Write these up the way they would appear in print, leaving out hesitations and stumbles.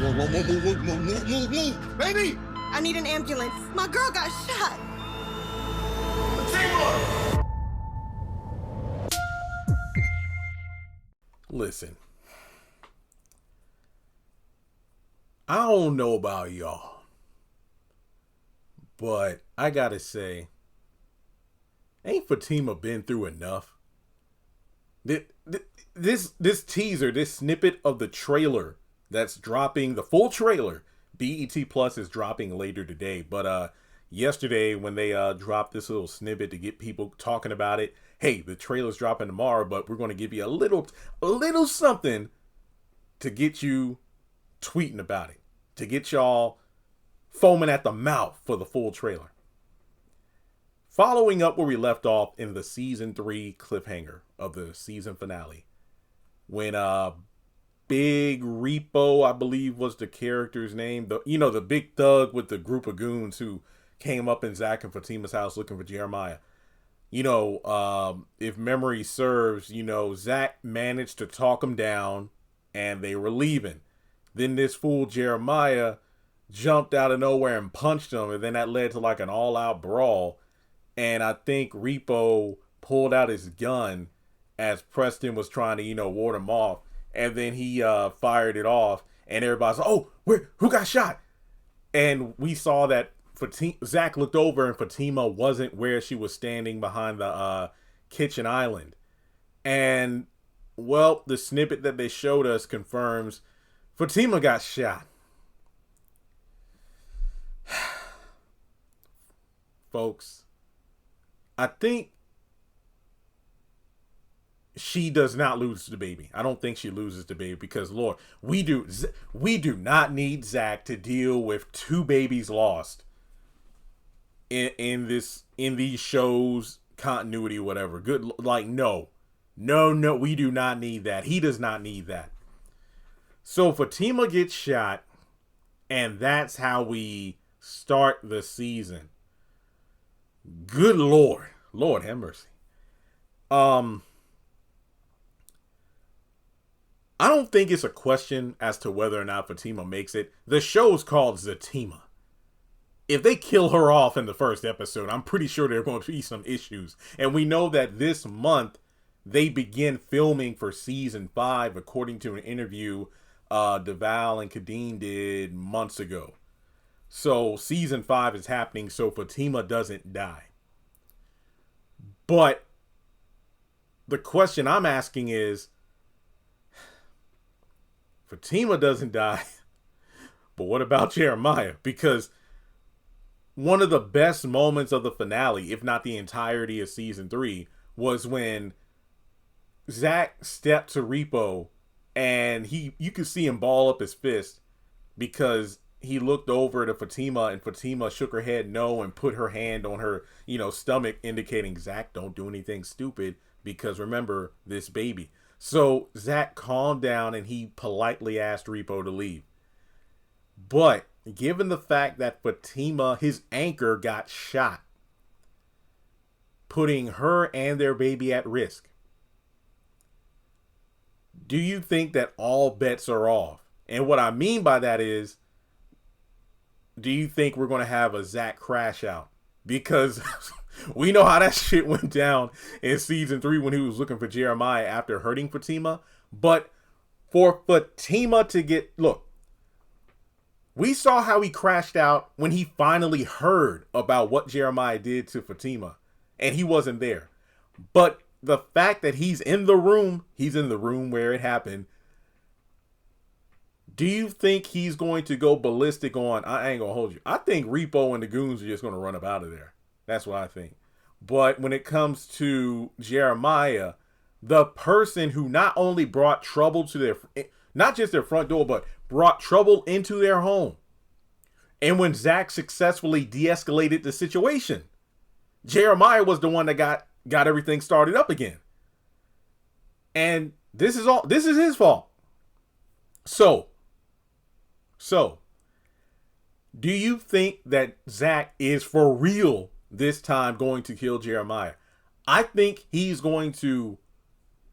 Move, baby! I need an ambulance. My girl got shot. Fatima! Listen, I don't know about y'all, but I gotta say, ain't Fatima been through enough? This teaser, this snippet of the trailer that's dropping, the full trailer, BET Plus is dropping later today. But yesterday when they dropped this little snippet to get people talking about it, hey, the trailer's dropping tomorrow, but we're going to give you a little something to get you tweeting about it, to get y'all foaming at the mouth for the full trailer. Following up where we left off in the season 3 cliffhanger of the season finale, when Big Repo, I believe was the character's name, the big thug with the group of goons who came up in Zach and Fatima's house looking for Jeremiah. If memory serves, Zach managed to talk him down and they were leaving. Then this fool Jeremiah jumped out of nowhere and punched him, and then that led to like an all-out brawl. And I think Repo pulled out his gun as Preston was trying to, ward him off. And then he fired it off, and everybody's like, oh, who got shot? And we saw that Zach looked over and Fatima wasn't where she was standing behind the kitchen island. And, well, the snippet that they showed us confirms Fatima got shot. Folks, I think she does not lose the baby. I don't think she loses the baby because, Lord, we do not need Zach to deal with 2 babies lost in these shows, continuity, whatever. Good, like, no, we do not need that. He does not need that. So Fatima gets shot, and that's how we start the season. Good Lord have mercy. I don't think it's a question as to whether or not Fatima makes it. The show's called Zatima. If they kill her off in the first episode, I'm pretty sure there are going to be some issues. And we know that this month they begin filming for season 5, according to an interview Deval and Kadeen did months ago. So season 5 is happening so Fatima doesn't die. But the question I'm asking is, Fatima doesn't die, but what about Jeremiah? Because one of the best moments of the finale, if not the entirety of season 3, was when Zach stepped to Repo and you could see him ball up his fist because he looked over to Fatima and Fatima shook her head no and put her hand on her, stomach, indicating, Zach, don't do anything stupid because remember this baby. So Zach calmed down and he politely asked Repo to leave. But given the fact that Fatima, his anchor, got shot, putting her and their baby at risk, do you think that all bets are off? And what I mean by that is, do you think we're going to have a Zach crash out? Because we know how that shit went down in season 3 when he was looking for Jeremiah after hurting Fatima. But for Fatima to look, we saw how he crashed out when he finally heard about what Jeremiah did to Fatima and he wasn't there. But the fact that he's in the room where it happened. Do you think he's going to go ballistic on, I ain't going to hold you. I think Repo and the goons are just going to run up out of there. That's what I think. But when it comes to Jeremiah, the person who not only brought trouble to not just their front door, but brought trouble into their home. And when Zach successfully de-escalated the situation, Jeremiah was the one that got everything started up again. And this is his fault. So, do you think that Zach is for real this time going to kill Jeremiah? I think he's going to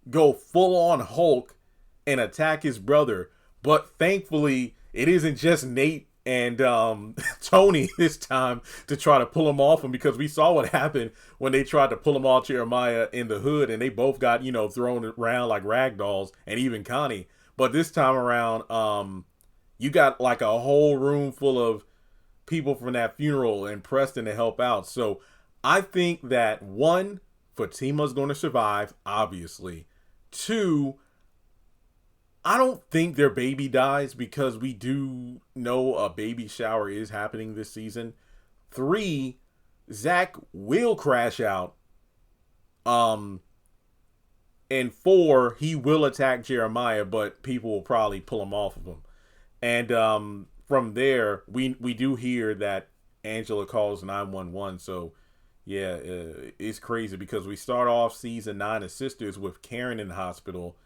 go full on Hulk and attack his brother. But thankfully, it isn't just Nate and Tony this time to try to pull him off him, because we saw what happened when they tried to pull him off Jeremiah in the hood, and they both got, thrown around like rag dolls, and even Connie. But this time around, you got like a whole room full of people from that funeral and Preston to help out. So I think that, one, Fatima's going to survive, obviously. Two, I don't think their baby dies, because we do know a baby shower is happening this season. 3, Zach will crash out. And 4, he will attack Jeremiah, but people will probably pull him off of him. And from there, we do hear that Angela calls 911. So yeah, it's crazy, because we start off season 9 of Sisters with Karen in the hospital,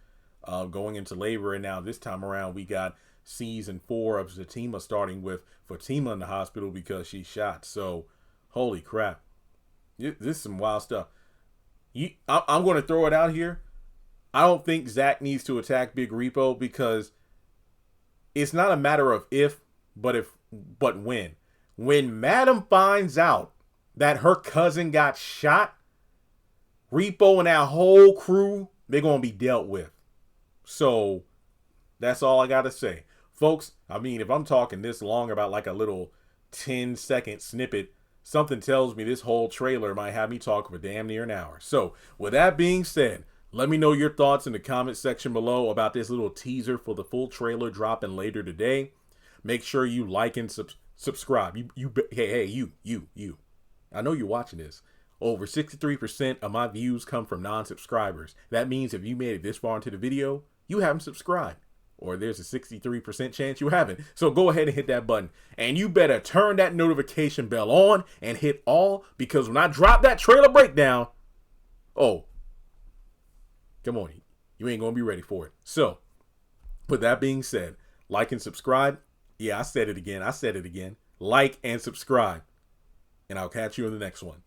going into labor, and now this time around we got season 4 of Zatima starting with Fatima in the hospital because she's shot. So holy crap, this is some wild stuff. I'm going to throw it out here. I don't think Zach needs to attack Big Repo, because it's not a matter of if, but when. When Madam finds out that her cousin got shot, Repo and that whole crew, they're going to be dealt with. So that's all I got to say. Folks, I mean, if I'm talking this long about like a little 10-second snippet, something tells me this whole trailer might have me talk for damn near an hour. So with that being said, let me know your thoughts in the comment section below about this little teaser for the full trailer dropping later today. Make sure you like and subscribe. You. I know you're watching this. Over 63% of my views come from non-subscribers. That means if you made it this far into the video, you haven't subscribed. Or there's a 63% chance you haven't. So go ahead and hit that button. And you better turn that notification bell on and hit all, because when I drop that trailer breakdown, oh, come on, you ain't going to be ready for it. So, with that being said, like and subscribe. Yeah, I said it again. Like and subscribe. And I'll catch you in the next one.